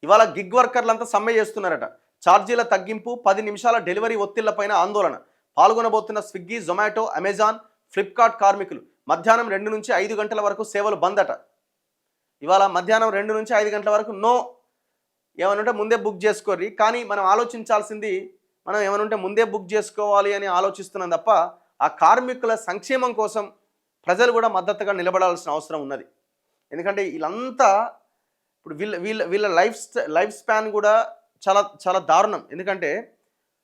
ఇవాళ గిగ్ వర్కర్లంతా సమ్మె చేస్తున్నారట. ఛార్జీల తగ్గింపు, 10 నిమిషాల డెలివరీ ఒత్తిళ్లపైన ఆందోళన. పాల్గొనబోతున్న స్విగ్గీ, జొమాటో, అమెజాన్, ఫ్లిప్కార్ట్ కార్మికులు. మధ్యాహ్నం 2 నుంచి 5 గంటల వరకు సేవలు బంద్ అట. ఇవాళ మధ్యాహ్నం 2 నుంచి 5 గంటల వరకు నో. ఏమనుంటే ముందే బుక్ చేసుకోర్రి. కానీ మనం ఆలోచించాల్సింది, మనం ఏమనుంటే ముందే బుక్ చేసుకోవాలి అని ఆలోచిస్తున్నాం తప్ప ఆ కార్మికుల సంక్షేమం కోసం ప్రజలు కూడా మద్దతుగా నిలబడాల్సిన అవసరం ఉన్నది. ఎందుకంటే వీళ్ళంతా ఇప్పుడు వీళ్ళ వీళ్ళ వీళ్ళ లైఫ్ స్పాన్ కూడా చాలా చాలా దారుణం. ఎందుకంటే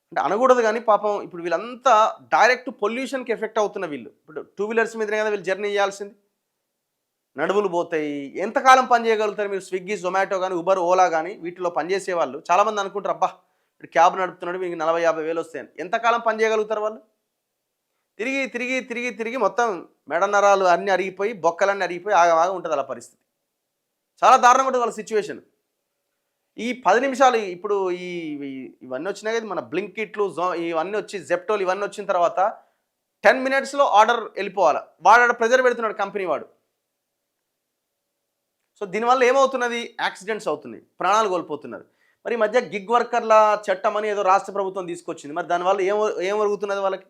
అంటే అనకూడదు కానీ పాపం ఇప్పుడు వీళ్ళంతా డైరెక్ట్ పొల్యూషన్కి ఎఫెక్ట్ అవుతున్న వీళ్ళు. ఇప్పుడు 2 వీలర్స్ మీదనే కదా వీళ్ళు జర్నీ చేయాల్సింది. నడువులు పోతాయి. ఎంతకాలం పని చేయగలుగుతారు మీరు? స్విగ్గీ, జొమాటో కానీ, ఉబర్, ఓలా కానీ వీటిలో పనిచేసే వాళ్ళు చాలామంది అనుకుంటారు, అబ్బా ఇప్పుడు క్యాబ్ నడుపుతున్నాడు మీకు 40-50 వేలు వస్తాయని. ఎంతకాలం పని చేయగలుగుతారు వాళ్ళు? తిరిగి తిరిగి తిరిగి తిరిగి మొత్తం మెడ నరాలు అన్నీ అరిగిపోయి, బొక్కలన్నీ అరిగిపోయి ఆగమాగా ఉంటుంది అలా పరిస్థితి. చాలా దారుణంగా ఉంటుంది వాళ్ళ సిచ్యువేషన్. ఈ 10 నిమిషాలు ఇప్పుడు ఇవన్నీ వచ్చినాయి కదా, మన బ్లింకిట్లు, ఇవన్నీ వచ్చి జెప్టోలు ఇవన్నీ వచ్చిన తర్వాత 10 మినిట్స్లో ఆర్డర్ వెళ్ళిపోవాలి. వాడు ప్రెజర్ పెడుతున్నాడు కంపెనీ వాడు. సో దీనివల్ల ఏమవుతున్నది? యాక్సిడెంట్స్ అవుతున్నాయి, ప్రాణాలు కోల్పోతున్నారు. మరి ఈ మధ్య గిగ్ వర్కర్ల చట్టం అని ఏదో రాష్ట్ర ప్రభుత్వం తీసుకొచ్చింది. మరి దానివల్ల ఏం జరుగుతున్నది వాళ్ళకి?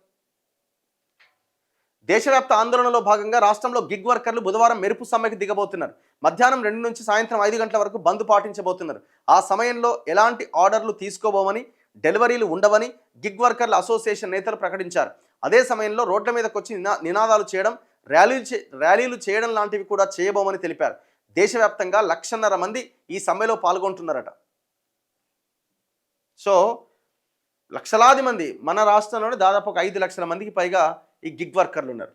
దేశవ్యాప్త ఆందోళనలో భాగంగా రాష్ట్రంలో గిగ్ వర్కర్లు బుధవారం మెరుపు సమ్మెకి దిగబోతున్నారు. మధ్యాహ్నం 2 నుంచి సాయంత్రం 5 గంటల వరకు బంద్ పాటించబోతున్నారు. ఆ సమయంలో ఎలాంటి ఆర్డర్లు తీసుకోబోమని, డెలివరీలు ఉండవని గిగ్ వర్కర్ల అసోసియేషన్ నేతలు ప్రకటించారు. అదే సమయంలో రోడ్ల మీదకి వచ్చి నినాదాలు చేయడం, ర్యాలీలు చేయడం లాంటివి కూడా చేయబోమని తెలిపారు. దేశవ్యాప్తంగా 1.5 మంది ఈ సమ్మెలో పాల్గొంటున్నారట. సో లక్షలాది మంది, మన రాష్ట్రంలోనే దాదాపు ఒక 5 లక్షల మందికి పైగా ఈ గిగ్ వర్కర్లు ఉన్నారు.